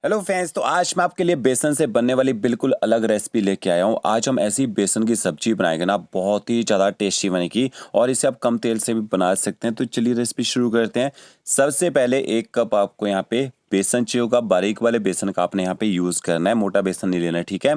Hello friends, तो आज मैं आपके लिए बेसन से बनने वाली बिल्कुल अलग रेसिपी लेके आया हूँ। आज हम ऐसी बेसन की सब्जी बनाएंगे ना, बहुत ही ज़्यादा टेस्टी बनेगी और इसे आप कम तेल से भी बना सकते हैं। तो चलिए रेसिपी शुरू करते हैं। सबसे पहले 1 कप आपको यहाँ पे बेसन चाहिए होगा। बारीक वाले बेसन का आपने यहाँ पे यूज़ करना है, मोटा बेसन नहीं लेना है, ठीक है।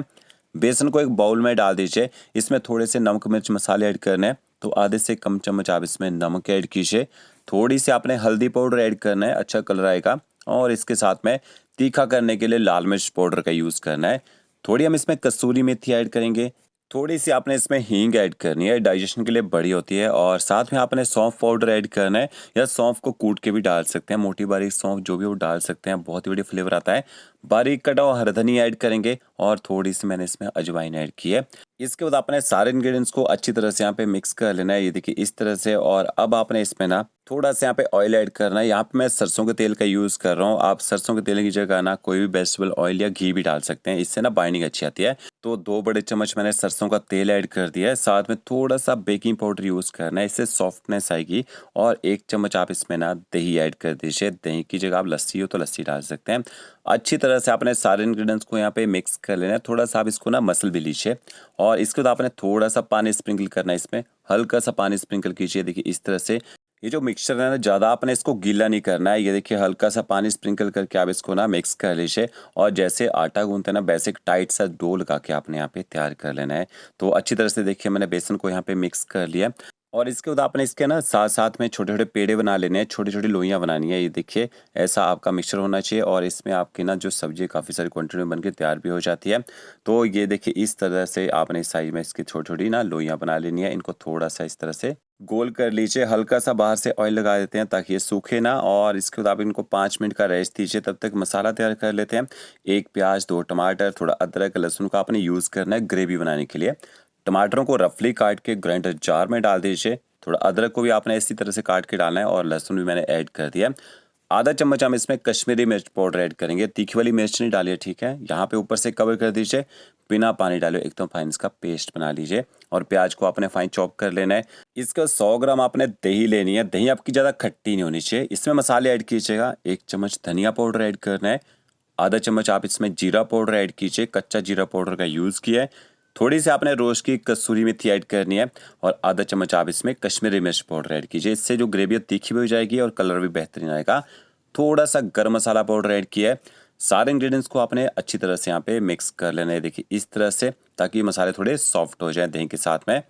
बेसन को एक बाउल में डाल दीजिए। इसमें थोड़े से नमक मिर्च मसाले ऐड करने हैं, तो आधे से कम चम्मच आप इसमें नमक ऐड कीजिए। थोड़ी सी आपने हल्दी पाउडर ऐड करना है, अच्छा कलर आएगा। और इसके साथ में तीखा करने के लिए लाल मिर्च पाउडर का यूज़ करना है। थोड़ी हम इसमें कसूरी मेथी ऐड करेंगे। थोड़ी सी आपने इसमें हींग ऐड करनी है, डाइजेशन के लिए बड़ी होती है। और साथ में आपने सौंफ पाउडर ऐड करना है, या सौंफ को कूट के भी डाल सकते हैं, मोटी बारीक सौंफ जो भी वो डाल सकते हैं, बहुत ही बढ़िया फ्लेवर आता है। बारीक कटा हुआ हरा धनिया ऐड करेंगे और थोड़ी सी मैंने इसमें अजवाइन ऐड की है। इसके बाद आपने सारे इंग्रेडिएंट्स को अच्छी तरह से यहाँ पे मिक्स कर लेना है, ये देखिए इस तरह से। और अब आपने इसमें ना थोड़ा सा यहाँ पे ऑयल ऐड करना है। यहाँ पे मैं सरसों के तेल का यूज़ कर रहा हूँ। आप सरसों के तेल की जगह ना कोई भी वेजिटेबल ऑयल या घी भी डाल सकते हैं, इससे ना बाइंडिंग अच्छी आती है। तो 2 बड़े चम्मच मैंने सरसों का तेल ऐड कर दिया है। साथ में थोड़ा सा बेकिंग पाउडर यूज़ करना है, इससे सॉफ्टनेस आएगी। और 1 चम्मच आप इसमें ना दही ऐड कर दीजिए। दही की जगह आप लस्सी हो तो लस्सी डाल सकते हैं। अच्छी तरह से आपने सारे इंग्रेडिएंट्स को यहाँ पे मिक्स कर लेना है। थोड़ा सा आप इसको ना मसल भी लीजिए। और इसके बाद आपने थोड़ा सा पानी स्प्रिंकल करना है, इसमें हल्का सा पानी स्प्रिंकल कीजिए। देखिए इस तरह से। ये जो मिक्सचर है ना, ज़्यादा आपने इसको गीला नहीं करना है। ये देखिए हल्का सा पानी स्प्रिंकल करके आप इसको ना मिक्स कर लीजिए। और जैसे आटा गूंथते हैं ना, वैसे एक टाइट सा डो लगा के आपने यहाँ पे तैयार कर लेना है। तो अच्छी तरह से देखिए मैंने बेसन को यहाँ पे मिक्स कर लिया। और इसके बाद आपने इसके ना साथ साथ में छोटे छोटे पेड़े बना लेने हैं, छोटी छोटी लोइयाँ बनानी है। ये देखिए ऐसा आपका मिक्सचर होना चाहिए। और इसमें आपकी ना जो सब्जी काफ़ी सारी क्वांटिटी में बनके तैयार भी हो जाती है। तो ये देखिए इस तरह से आपने इस साइज में इसकी छोटी छोटी ना लोइयाँ बना लेनी है। इनको थोड़ा सा इस तरह से गोल कर लीजिए। हल्का सा बाहर से ऑयल लगा देते हैं ताकि ये सूखे ना। और इसके बाद आप इनको 5 मिनट का रेस्ट दीजिए, तब तक मसाला तैयार कर लेते हैं। 1 प्याज, 2 टमाटर, थोड़ा अदरक लहसुन का आपने यूज़ करना है ग्रेवी बनाने के लिए। टमाटरों को रफली काट के ग्राइंडर जार में डाल दीजिए। थोड़ा अदरक को भी आपने इसी तरह से काट के डालना है। और लहसुन भी मैंने ऐड कर दिया। आधा चम्मच हम इसमें कश्मीरी मिर्च पाउडर ऐड करेंगे। तीखी वाली मिर्च नहीं डालिए, ठीक है। यहाँ पे ऊपर से कवर कर दीजिए। बिना पानी डाले एकदम फाइन इसका पेस्ट बना लीजिए। और प्याज को आपने फाइन चॉप कर लेना है। इसका 100 ग्राम आपने दही लेनी है। दही आपकी ज़्यादा खट्टी नहीं होनी चाहिए। इसमें मसाले ऐड कीजिएगा। 1 चम्मच धनिया पाउडर ऐड करना है। आधा चम्मच आप इसमें जीरा पाउडर ऐड कीजिए, कच्चा जीरा पाउडर का यूज़ किया है। थोड़ी सी आपने रोस्ट की कसूरी मेथी ऐड करनी है। और आधा चम्मच आप इसमें कश्मीरी मिर्च पाउडर ऐड कीजिए। इससे जो ग्रेवी है तीखी भी हो जाएगी और कलर भी बेहतरीन आएगा। थोड़ा सा गरम मसाला पाउडर ऐड किया है। सारे इंग्रेडिएंट्स को आपने अच्छी तरह से यहाँ पे मिक्स कर लेना है, देखिए इस तरह से, ताकि मसाले थोड़े सॉफ्ट हो जाएं दही के साथ में।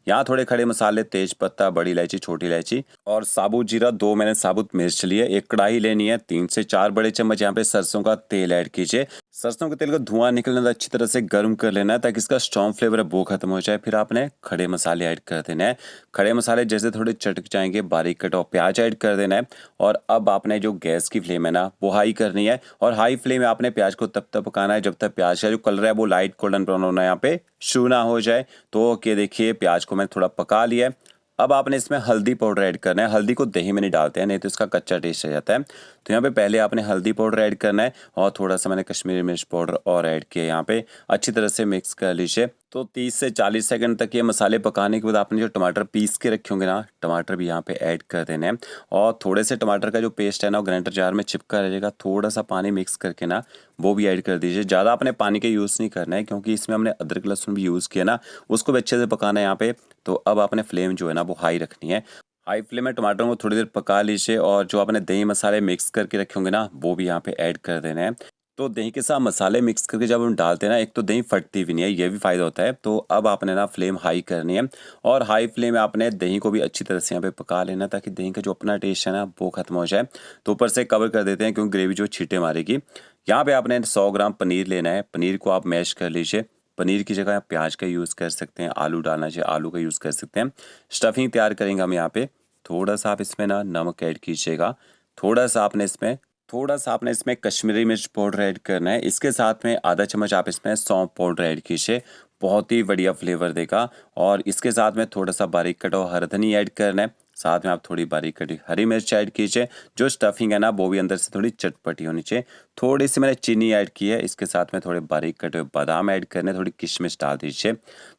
यहाँ थोड़े खड़े मसाले, तेज पत्ता, बड़ी इलायची, छोटी इलायची और साबुत जीरा, 2 मैंने साबुत मिर्च लिए। एक कढ़ाई लेनी है, 3 से 4 बड़े चम्मच यहाँ पे सरसों का तेल ऐड कीजिए। सरसों के तेल का धुआं निकलने तक अच्छी तरह से गर्म कर लेना है, ताकि इसका स्ट्रॉन्ग फ्लेवर है वो खत्म हो जाए। फिर आपने खड़े मसाले ऐड कर देना है। खड़े मसाले जैसे थोड़े चटक जाएंगे, बारीक कटा हुआ प्याज ऐड कर देना है। और अब आपने जो गैस की फ्लेम है ना, वो हाई करनी है। और हाई फ्लेम में आपने प्याज को तब तक पकाना है जब तक प्याज का जो कलर है वो लाइट गोल्डन ब्राउन होना यहाँ पे शुरू ना हो जाए। तो ओके, देखिए प्याज को मैंने थोड़ा पका लिया है। अब आपने इसमें हल्दी पाउडर ऐड करना है। हल्दी को दही में नहीं डालते हैं, नहीं तो इसका कच्चा टेस्ट आ जाता है। तो यहाँ पे पहले आपने हल्दी पाउडर ऐड करना है। और थोड़ा सा मैंने कश्मीरी मिर्च पाउडर और ऐड किया। यहाँ पे अच्छी तरह से मिक्स कर लीजिए। तो 30 से 40 सेकंड तक ये मसाले पकाने के बाद आपने जो टमाटर पीस के रखे होंगे ना, टमाटर भी यहाँ पे ऐड कर देने हैं। और थोड़े से टमाटर का जो पेस्ट है ना, वो ग्राइंडर जार में चिपका रहेगा। थोड़ा सा पानी मिक्स करके ना वो भी ऐड कर दीजिए। ज़्यादा आपने पानी का यूज़ नहीं करना है, क्योंकि इसमें हमने अदरक लहसुन भी यूज़ किया ना, उसको भी अच्छे से पकाना है यहाँ पे। तो अब आपने फ्लेम जो है ना वो हाई रखनी है। हाई फ्लेम में टमाटरों को थोड़ी देर पका लीजिए। और जो आपने दही मसाले मिक्स करके रखे होंगे ना, वो भी यहाँ पे ऐड कर देने हैं। तो दही के साथ मसाले मिक्स करके जब हम डालते हैं ना, एक तो दही फटती भी नहीं है, ये भी फ़ायदा होता है। तो अब आपने ना फ्लेम हाई करनी है। और हाई फ्लेम में आपने दही को भी अच्छी तरह से यहाँ पे पका लेना, ताकि दही का जो अपना टेस्ट है ना वो खत्म हो जाए। तो ऊपर से कवर कर देते हैं, क्योंकि ग्रेवी जो छींटे मारेगी। यहाँ पे आपने 100 ग्राम पनीर लेना है। पनीर को आप मैश कर लीजिए। पनीर की जगह आप प्याज का यूज़ कर सकते हैं, आलू डालना चाहिए आलू का यूज़ कर सकते हैं। स्टफिंग तैयार करेंगे हम यहाँ पे। थोड़ा सा आप इसमें ना नमक ऐड कीजिएगा। थोड़ा सा आपने इसमें कश्मीरी मिर्च पाउडर ऐड करना है। इसके साथ में आधा चम्मच आप इसमें सौंफ पाउडर ऐड कीजिए, बहुत ही बढ़िया फ्लेवर देगा। और इसके साथ में थोड़ा सा बारीक कटा हुआ हरा धनिया ऐड करना है। साथ में आप थोड़ी बारीक कटी हरी मिर्च ऐड कीजिए। जो स्टफिंग है ना, वो भी अंदर से थोड़ी चटपटी होनी चाहिए। थोड़ी सी मैंने चीनी ऐड की है। इसके साथ में थोड़े बारीक कटे हुए बादाम ऐड करने, थोड़ी किशमिश डाल दीजिए।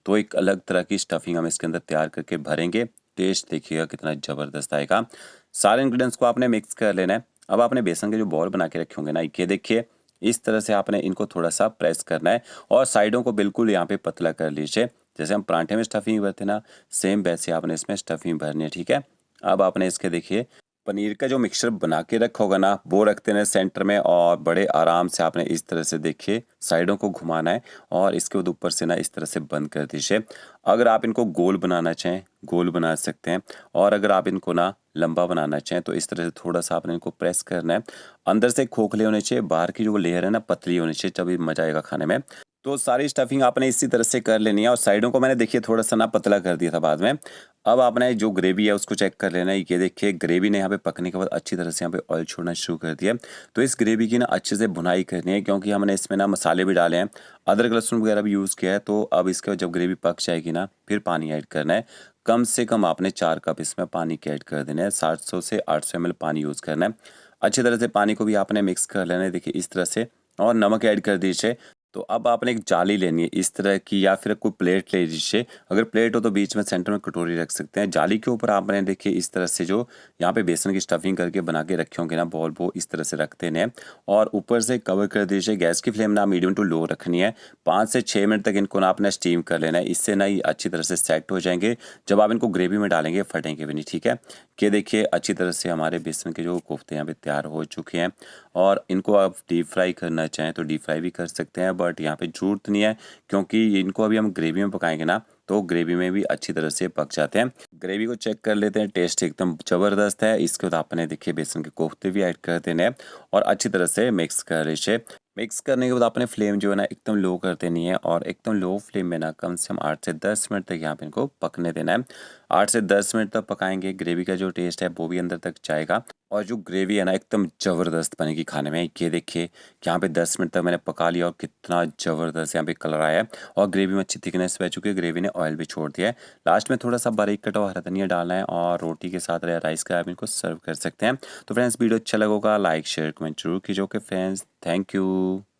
तो एक अलग तरह की स्टफिंग हम इसके अंदर तैयार करके भरेंगे। टेस्ट देखिएगा कितना ज़बरदस्त आएगा। सारे इंग्रेडिएंट्स को आपने मिक्स कर लेना है। अब आपने बेसन के जो बॉल बना के रखे होंगे ना, ये देखिए इस तरह से आपने इनको थोड़ा सा प्रेस करना है और साइडों को बिल्कुल यहाँ पे पतला कर लीजिए। जैसे हम पराठे में स्टफिंग भरते ना, सेम वैसे आपने इसमें स्टफिंग भरनी है, ठीक है। अब आपने इसके देखिए पनीर का जो मिक्सचर बना के रखा होगा ना, वो रखते हैं सेंटर में और बड़े आराम से आपने इस तरह से देखिए साइडों को घुमाना है और इसके ऊपर से ना इस तरह से बंद कर दीजिए। अगर आप इनको गोल बनाना चाहें गोल बना सकते हैं, और अगर आप इनको ना लंबा बनाना चाहें तो इस तरह से थोड़ा सा आपने इनको प्रेस करना है। अंदर से खोखले होने चाहिए, बाहर की जो लेयर है ना पतली होनी चाहिए, तभी मजा आएगा खाने में। तो सारी स्टफिंग आपने इसी तरह से कर लेनी है और साइडों को मैंने देखिए थोड़ा सा ना पतला कर दिया था बाद में। अब आपने जो ग्रेवी है उसको चेक कर लेना है। ये देखिए ग्रेवी ने यहाँ पे पकने के बाद अच्छी तरह से यहाँ पे ऑयल छोड़ना शुरू कर दिया। तो इस ग्रेवी की ना अच्छे से भुनाई करनी है, क्योंकि हमने इसमें ना मसाले भी डाले हैं, अदरक लहसुन वगैरह भी यूज़ किया है। तो अब इसके बाद जब ग्रेवी पक जाएगी ना, फिर पानी ऐड करना है। कम से कम आपने 4 कप इसमें पानी के ऐड कर देना है। 700 से 800 ml पानी यूज़ करना है। अच्छी तरह से पानी को भी आपने मिक्स कर लेना है, देखिए इस तरह से, और नमक ऐड कर दीजिए। तो अब आपने एक जाली लेनी है इस तरह की, या फिर कोई प्लेट ले लीजिए। अगर प्लेट हो तो बीच में सेंटर में कटोरी रख सकते हैं। जाली के ऊपर आपने देखिए इस तरह से जो यहाँ पे बेसन की स्टफिंग करके बना के रखे होंगे ना बॉल, वो इस तरह से रख देने हैं और ऊपर से कवर कर दीजिए। गैस की फ्लेम ना मीडियम टू लो रखनी है। 5 से 6 मिनट तक इनको ना आपने स्टीम कर लेना है, इससे ना ये अच्छी तरह से सेट हो जाएंगे। जब आप इनको ग्रेवी में डालेंगे फटेंगे भी नहीं, ठीक है। कि देखिए अच्छी तरह से हमारे बेसन के जो कोफ्ते यहाँ पे तैयार हो चुके हैं, और इनको आप डीप फ्राई करना चाहें तो डीप फ्राई भी कर सकते हैं, बट यहाँ पे ज़रूरत नहीं है, क्योंकि इनको अभी हम ग्रेवी में पकाएंगे ना, तो ग्रेवी में भी अच्छी तरह से पक जाते हैं। ग्रेवी को चेक कर लेते हैं, टेस्ट एकदम ज़बरदस्त है। इसके बाद आपने देखिए बेसन के कोफ्ते भी ऐड कर देने हैं और अच्छी तरह से मिक्स कर लीजिए। मिक्स करने के बाद आपने फ्लेम जो है ना एकदम लो कर देनी है, और एकदम लो फ्लेम में ना कम से कम 8 से 10 मिनट तक यहाँ पे इनको पकने देना है। 8 से 10 मिनट तक पकाएंगे, ग्रेवी का जो टेस्ट है वो भी अंदर तक जाएगा और जो ग्रेवी है ना एकदम ज़बरदस्त बनेगी खाने में। ये देखिए यहाँ पे 10 मिनट तक मैंने पका लिया और कितना ज़बरदस्त यहाँ पे कलर आया है, और ग्रेवी में अच्छी थिकनेस बह चुकी है, ग्रेवी ने ऑयल भी छोड़ दिया है। लास्ट में थोड़ा सा बारीक कटा हुआ हरा धनिया डालना है और रोटी के साथ या राइस के साथ आप इनको सर्व कर सकते हैं। तो फ्रेंड्स वीडियो अच्छा लगा होगा लाइक शेयर कमेंट जरूर कीजिए। Okay friends, thank you.